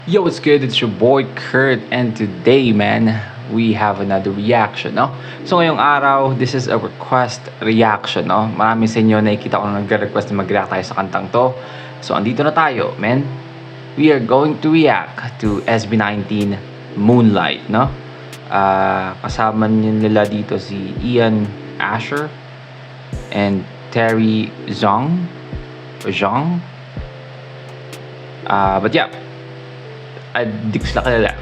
Yo, what's good? It's your boy Kurt, and today, man, we have another reaction, no? So, ngayong araw, this is a request reaction, no? Marami sa inyo nakikita ko na nagre-request na mag-react tayo sa kantang to. So, andito na tayo, man. We are going to react to SB19 Moonlight, no? Kasama nila dito si Ian Asher and Terry Zhang. But yeah, di ko sila kilala.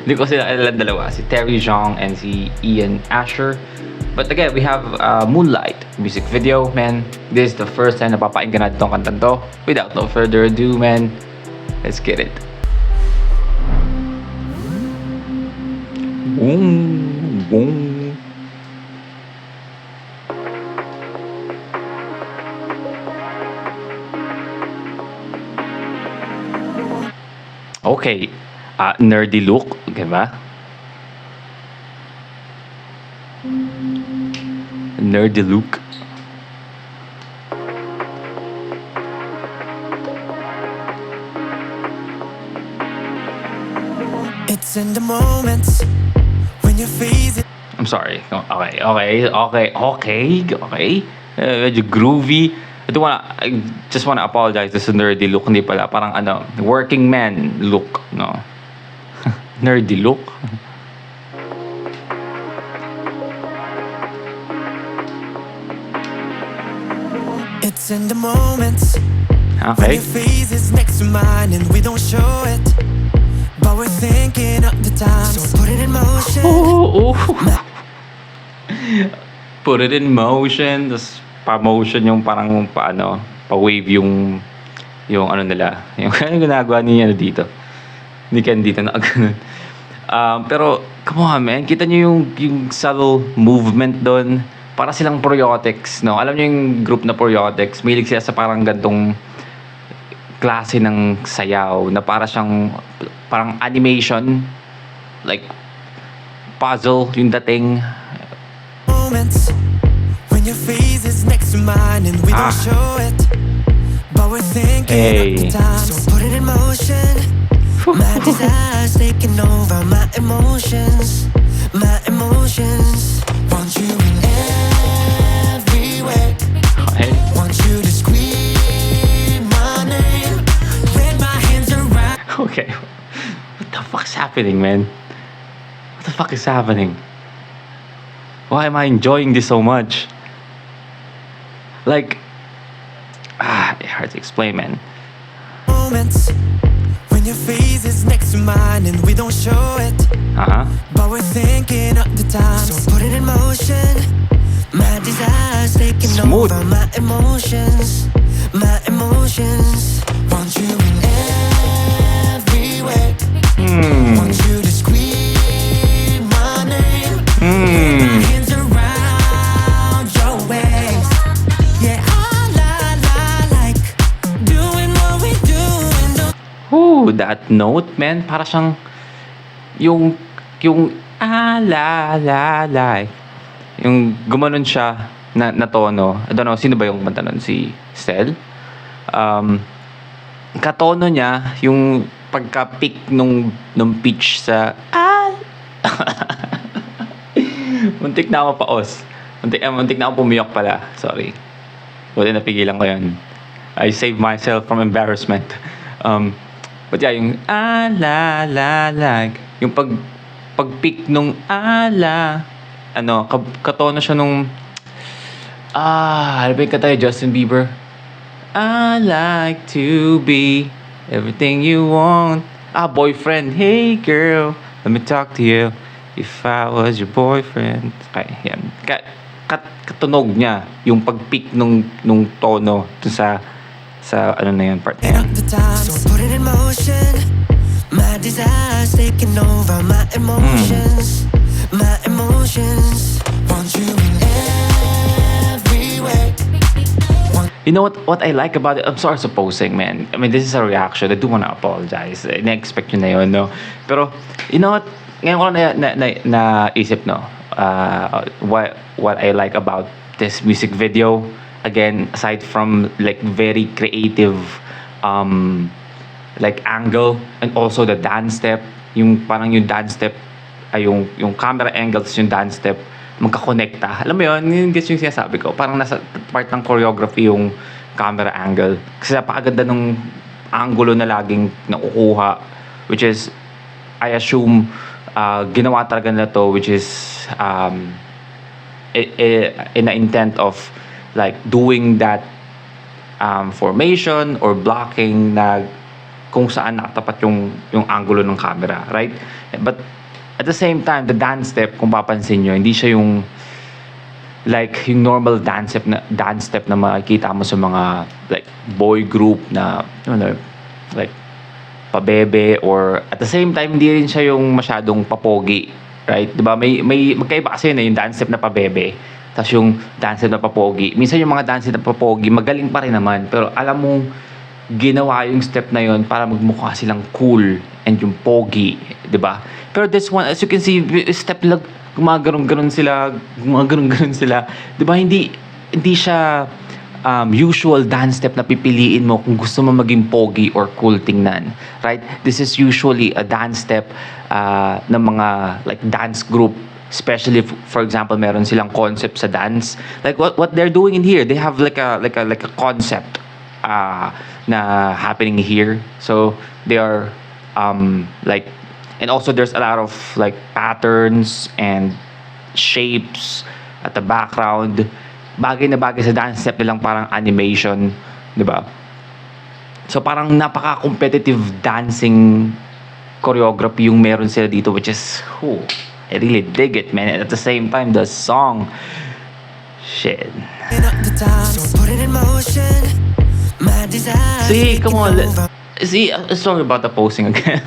Di ko sila kilala dalawa. Si Terry Zhang and si Ian Asher. But again, we have Moonlight music video, man. This is the first time na papakinggan natin tong kantang to. Without no further ado, man, let's get it. Boom, boom. Okay, nerdy look, okay ba? Nerdy look. It's in the moments when you face it. I'm sorry. Okay. Medyo groovy. I just wanna apologize sa nerdy look. Hindi pala. Parang working man look, no? Nerdy look. It's in the moments when Okay. your face is next to mine and we don't show it, but we're thinking of the time. So put it in motion. Ooh. Put it in motion. Tapos pa-motion yung parang pa-wave yung ano nila. Yung ginagawa niya dito. Hindi ka dito na ganun. Pero, come on, man. Kita niyo yung subtle movement doon. Para silang Proyotics, no? Alam niyo yung group na Proyotics, mahilig sila sa parang gantong klase ng sayaw na parang animation, like puzzle yung dating. Moments when your face is next to mine and we don't show it, but we're thinking of the time. So put it in motion. My desires taking over my emotions. Want you in every way. Okay. Want you to scream my name. Wrap my hands around. Okay. What the fuck's happening, man? What the fuck is happening? Why am I enjoying this so much? Like, it's hard to explain, man. Moments when your face is next to mine and we don't show it, but we're thinking of the time. So put it in motion. My desires taking Smooth. over my emotions. Want you in every way. Want you to scream my name. Put my hands around your waist. Yeah, I like doing what we do and don't. Ooh, that note, man, para siyang yung la, yung gumanon siya na tono. I don't know, sino ba yung kanta nun? Si Stel? Katono niya yung pagka-pick nung pitch sa muntik na ako paos. Muntik na ako pumiyok pala. Sorry. Buti napigilan ko yun. I saved myself from embarrassment. But yeah, yung la, yung pag-pick nung katono siya nung ano ba yung kata Justin Bieber? I like to be everything you want. Boyfriend. Hey girl, let me talk to you. If I was your boyfriend. Okay, yan. Katunog niya yung pag-pick nung tono dun sa ano na yun, part na yan. The time. So put it in motion. My desires taking over my emotions. Want you in every way. You know what I like about it? I'm sorry for posing, man. I mean, this is a reaction. I do wanna apologize. Na-expect nyo na yun, no? Pero, you know what? Ngayon ko naisip, no? What I like about this music video, again, aside from like very creative like angle, and also the dance step, yung parang yung dance step ay yung camera angle tapos yung dance step magkakonekta. Alam mo yun, yung gets yung sinasabi ko. Parang nasa part ng choreography yung camera angle. Kasi napakaganda ng angulo na laging nakukuha, which is, I assume, ginawa talaga nila to, which is in the intent of like doing that formation or blocking na kung saan nakatapat yung angulo ng camera, right? But at the same time, the dance step, kung papansin nyo, hindi siya yung like yung normal dance step na makikita mo sa mga like boy group na like pabebe, or at the same time hindi rin siya yung masyadong papogi, right? 'Di ba? May magkaiba kasi na yung dance step na pabebe tapos yung dance step na papogi. Minsan yung mga dance step na papogi magaling pa rin naman, pero alam mong ginawa yung step na yon para magmukha silang cool and yung pogi, 'di ba? Pero this one, as you can see, step lang gumaganon-ganon sila, 'di ba? Hindi siya usual dance step na pipiliin mo kung gusto mo maging pogi or cool tingnan, right? This is usually a dance step ng mga like dance group, especially if, for example, meron silang concept sa dance. Like what they're doing in here, they have like a concept na happening here. So they are like, and also there's a lot of like patterns and shapes at the background. Bagay na bagay sa dance step nilang parang animation, 'di ba? So parang napaka-competitive dancing choreography yung meron sila dito, which is, I really dig it, man. And at the same time, the song, shit. See, come on. See, sorry about the posting again.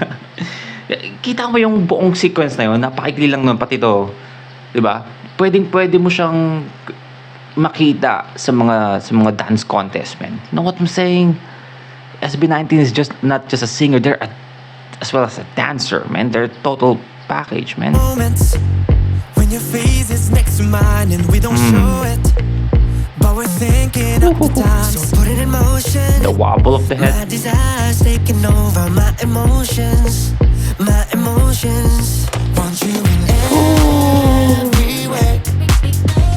Kita mo yung buong sequence na yun, napakaikli lang nun, pati to, 'di ba? Pwede mo siyang makita sa mga dance contest, man. You know what I'm saying? SB19 is just not just a singer, they're as well as a dancer, man. They're a total package, man. Moments when your face is next to mine and we don't show it, but we're thinking of the time. So put it in motion. The wobble of the My head. desires taking over my emotions. My emotions. Want you in every way.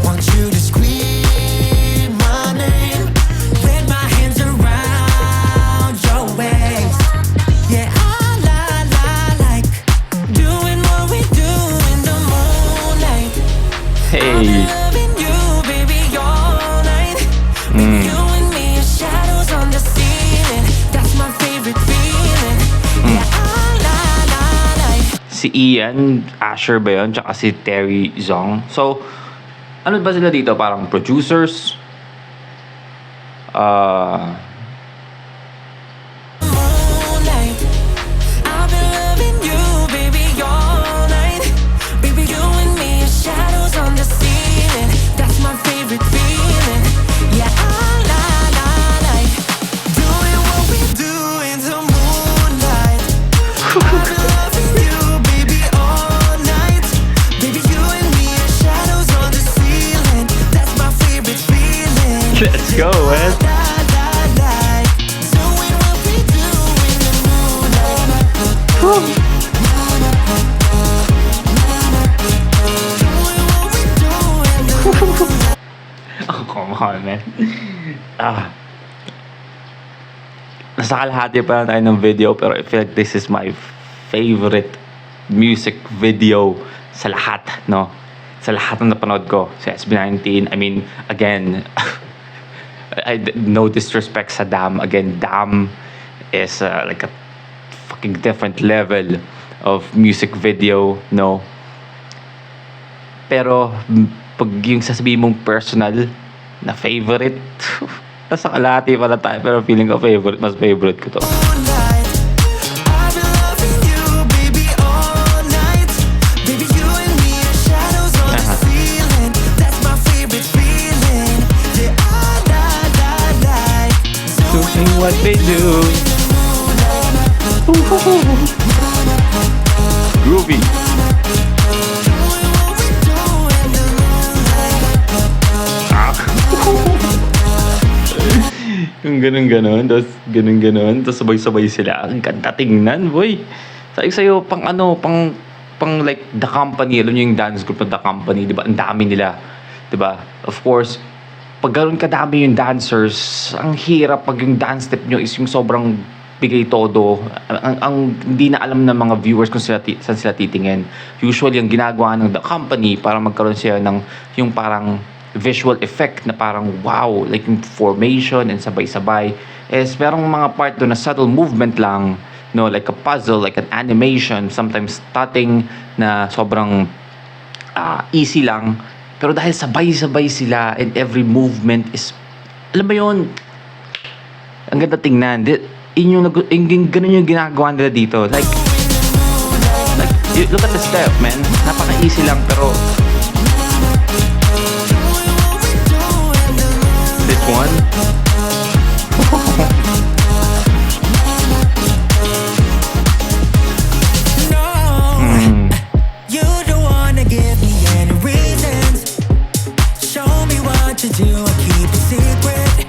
Want you to scream my name. With my hands around your waist. Yeah, I like doing what we do in the moonlight. Hey. Loving you, baby, all night. Baby, you and me are shadows on the ceiling. That's my favorite feeling. Yeah, I like. Si Ian Asher ba yun? Tsaka si Terry Zong. So, ano ba sila dito? Parang producers? Moonlight. I've been loving you, baby, all night. Baby, you and me are shadows on the ceiling. That's my favorite feeling. Yeah, I like doing what we do in the moonlight. I've been loving you, baby, all night. Baby, you and me are shadows on the ceiling. That's my favorite feeling. Let's go, man. Oh, come on, man. Nasa kalahati pa lang tayo ng video, pero I feel like this is my favorite music video sa lahat, no? Sa lahat ng napanood ko sa SB19. I mean, again, no disrespect sa Dam. Again, Dam is like a fucking different level of music video, no? Pero pag yung sasabihin mong personal na favorite, nasa kalahati pala tayo, pero feeling ko favorite, mas favorite ko to. Doing what they do. Groovy. Ang ganun, tapos ganun, tapos sabay-sabay sila. Ang ganda tingnan, boy. Sabi ko sa'yo, pang like The Company, alam niyo yung dance group ng The Company, di ba? Ang dami nila, di ba? Of course, pag gano'n kadami yung dancers, ang hirap pag yung dance step nyo is yung sobrang bigay todo. Ang hindi na alam ng mga viewers kung saan sila titingin. Usually, ang ginagawa ng The Company para magkaroon siya ng yung parang visual effect na parang wow, like yung formation and sabay-sabay is merong mga part doon na subtle movement lang, no, like a puzzle, like an animation, sometimes tutting na sobrang easy lang, pero dahil sabay-sabay sila and every movement is, alam mo yun, ang ganda tingnan. Ganun yung ginagawa nila dito. Like look at the step, man. Napaka-easy lang, pero this one, You don't wanna give me any reasons. Show me what to do, I keep it secret.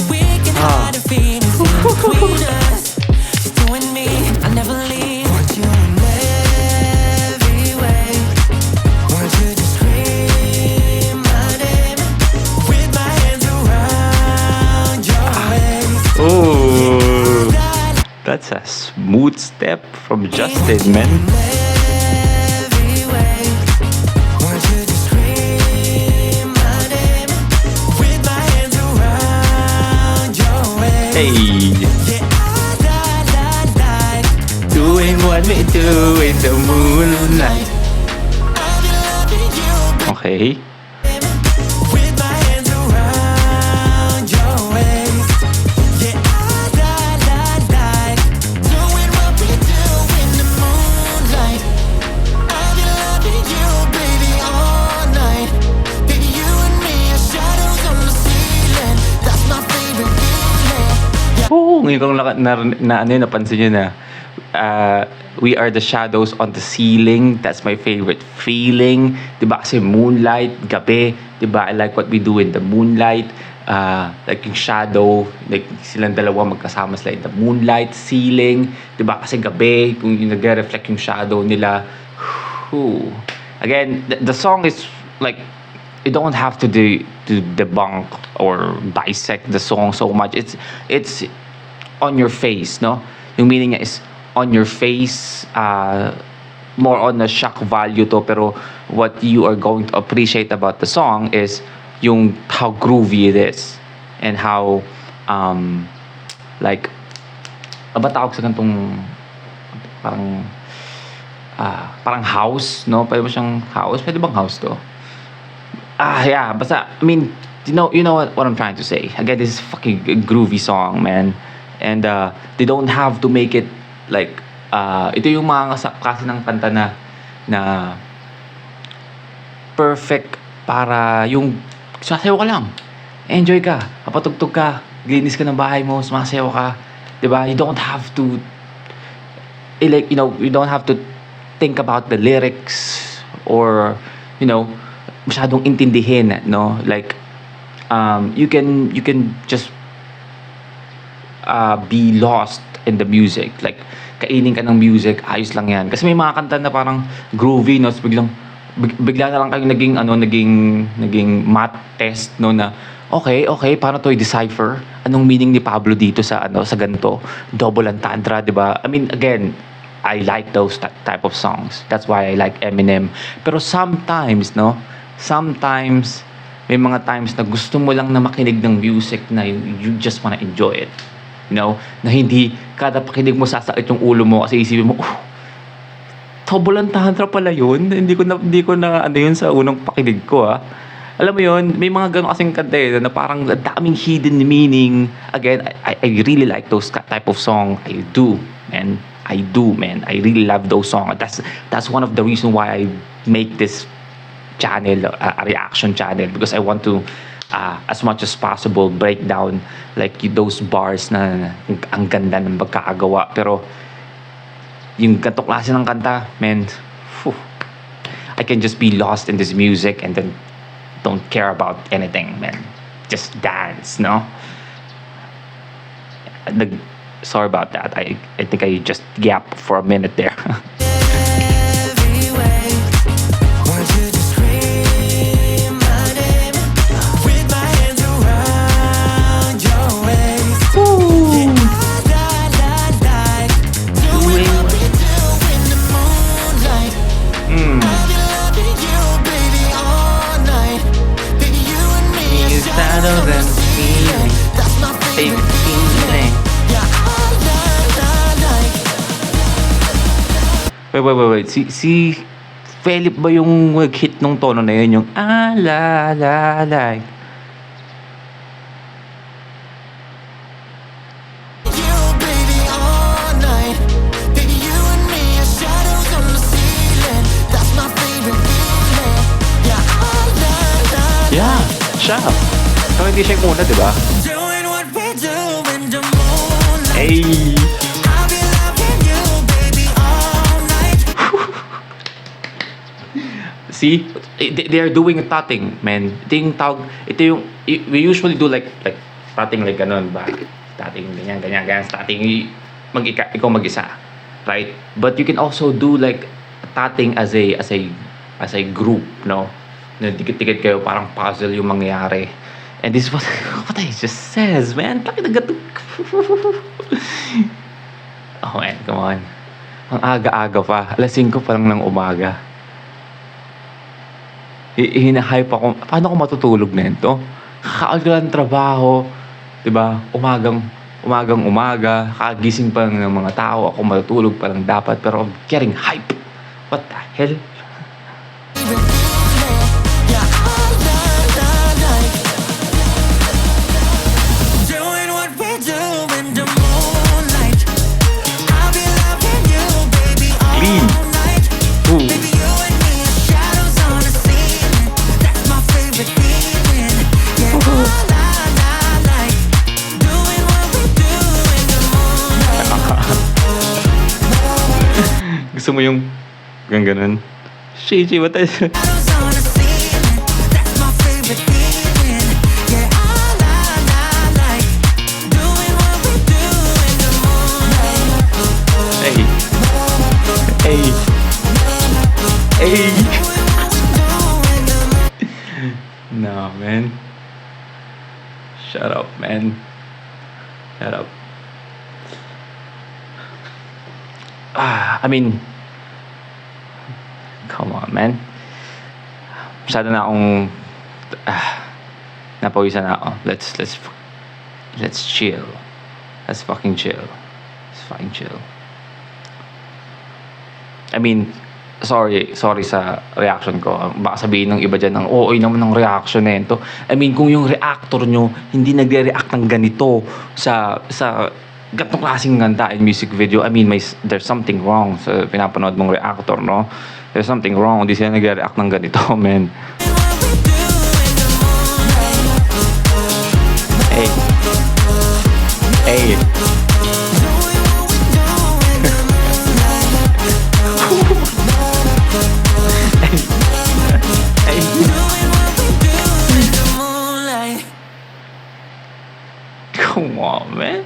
We can hide the feelings in between us. Just you and me, I never leave. Want you in every way. Want you to scream my name with my hands around your waist. oh, that's a smooth step from Justin, man. Hey, doing what we do in the moonlight. Okay. Oh, ngayon kong napansin nyo na we are the shadows on the ceiling. That's my favorite feeling. Diba kasi moonlight, gabi. Diba I like what we do in the moonlight. Like yung shadow, like silang dalawa magkasama sila in the moonlight, ceiling. Diba kasi gabi, kung yung nagre-reflect yung shadow nila. Whew. Again, the song is like, you don't have to debunk or dissect the song so much. It's on your face, no? Yung meaning niya is on your face, more on the shock value to, pero what you are going to appreciate about the song is yung how groovy it is and how like ba tawag sa ganitong parang house, no? Pwede ba siyang house? Pwede bang house to? Yeah, basta, I mean, you know what I'm trying to say. Again, this is fucking groovy song, man. And they don't have to make it like, ito yung mga kasi ng kanta na perfect para yung sumasayaw ka lang. Enjoy ka, kapatugtog ka, glinis ka ng bahay mo, sumasayaw ka. Diba? You don't have to, like, you don't have to think about the lyrics or, masyadong intindihin, no? Like, you can just be lost in the music. Like, kainin ka ng music, ayos lang yan. Kasi may mga kanta na parang groovy, no? So, bigla na lang kayong naging math test, no? Na, okay, paano to i-decipher? Anong meaning ni Pablo dito sa ganito? Double entendre, di ba? I mean, again, I like those type of songs. That's why I like Eminem. Pero sometimes, may mga times na gusto mo lang na makinig ng music na you just wanna enjoy it. Na hindi kada pakinig mo sasakit yung ulo mo kasi isipin mo, double entendre pala yun. Hindi ko na yun sa unang pakinig ko, Alam mo yun, may mga ganun kasing kanta na parang daming hidden meaning. Again, I really like those type of song. I do, man. I really love those songs. That's one of the reasons why I make this channel, a reaction channel, because I want to, as much as possible, break down like those bars na ang ganda ng pagkakagawa. Pero yung ganito klase ng kanta, man, I can just be lost in this music and then don't care about anything, man. Just dance, no? Sorry about that. I think I just gapped for a minute there. every way. Want you to scream my name with my hands around your waist. Yeah, I doing what we do in the moonlight. I'll be loving you, baby, all night. Baby, you and me are shadows and ceiling. That's my favorite feeling. Yeah, all night. Wait. Si Philip ba yung hit nung tono na yun? Yung la la la. You, baby, all night. Baby, you and me are shadows on the ceiling. That's my favorite feeling. Yeah, all night. Yeah, siya. So, hindi siya yung una, di ba? Doing what we do in the moonlight. Hey! I'll be loving you, baby, all night. See? They are doing a tatting, man. Ito yung, we usually do like tatting like ganun ba? Tatting, ganyan, tatting, ikaw mag-isa. Right? But you can also do like tatting as a group, no? Na dikit-dikit kayo, parang puzzle yung mangyayari. And this is what I just says, man. Taki na gato. Oh man, come on. Ang aga-aga pa. Alas 5 pa lang ng umaga. Hinahype ako. Paano ako matutulog na ito? Kakaagal ng trabaho. Diba? Umaga. Kagising pa ng mga tao. Ako matutulog pa lang dapat. Pero I'm getting hype. What the hell? Yeah, all night. Doing what we do in the moonlight. I'll be loving you, baby, all Clean. night. Ooh. Baby, you and me are shadows on the ceiling. That's my favorite feeling. Yeah, all night. Doing what we do in the moonlight. Gusto mo yung ganun? Shiji, what is it? Shadows on the ceiling. That's my favorite feeling. Yeah, all night. Doing what we do in the moonlight. Hey. No, man. Shut up, man. Shut up. I mean, come on, man. Masyado na akong napawisan na ako. Let's chill. Let's fucking chill. I mean, sorry sa reaction ko. Baka sabihin ng iba dyan ng ooy naman ng reaction na ito. I mean, kung yung reactor nyo hindi nagre-react ng ganito sa ganitong klaseng ganda in music video, I mean, there's something wrong sa pinapanood mong reactor, no? There's something wrong. Hindi sila nagre-react ng ganito, man. Hey. Come on, man.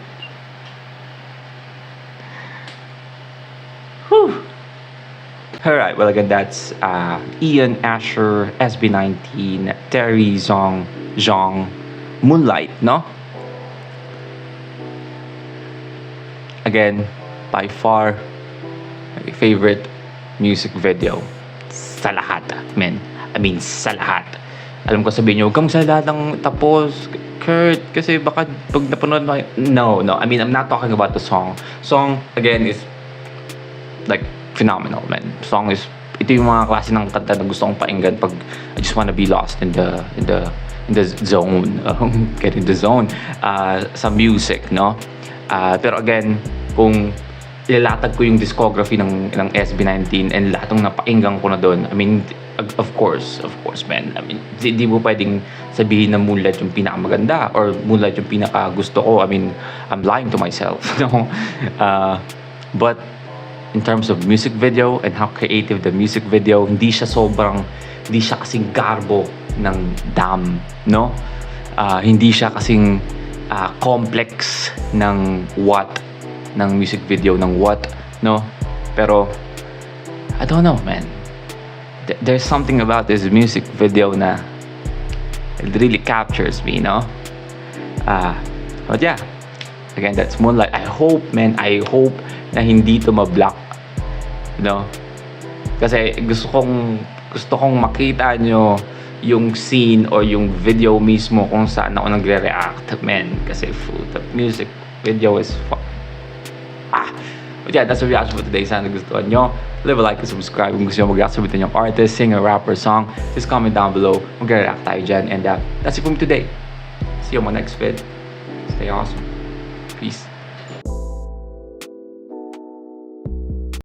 Whew. Alright, well again, that's Ian Asher, SB19, Terry Zhong, Moonlight, no? Again, by far, my favorite music video sa lahat, man. I mean, sa lahat. Alam ko sabihin nyo, huwag kang sa lahat ng tapos, Kurt, kasi baka pag napanood mo, no, I mean, I'm not talking about the song. Song, again, is like phenomenal, man. Song is, ito yung mga klase ng kanta na gusto kong pakinggan pag I just wanna be lost in the zone. Get in the zone sa music, no? Pero again, kung ilalatag ko yung discography ng SB19 and lahat ng napakinggan ko na doon, I mean, of course, man. I mean, di mo pwedeng sabihin na Moonlight yung pinakamaganda or Moonlight yung pinaka gusto ko. I mean, I'm lying to myself, no? But in terms of music video and how creative the music video, hindi siya kasing garbo ng Damn, no? Hindi siya kasing complex ng ng music video ng no? Pero I don't know, man. There's something about this music video na it really captures me, no? But yeah, again, that's Moonlight. I hope na hindi to ma-block, no? Kasi gusto kong makita nyo yung scene or yung video mismo kung saan ako nagre-react, man. Kasi the music video is But yeah, that's the reaction for today. Sana nagustuhan nyo. Leave a like and subscribe kung gusto nyo mag-react sa video ng artist, singer, rapper, song. Just comment down below. Mag-react tayo dyan. And that's it for me today. See you on my next vid. Stay awesome. Peace.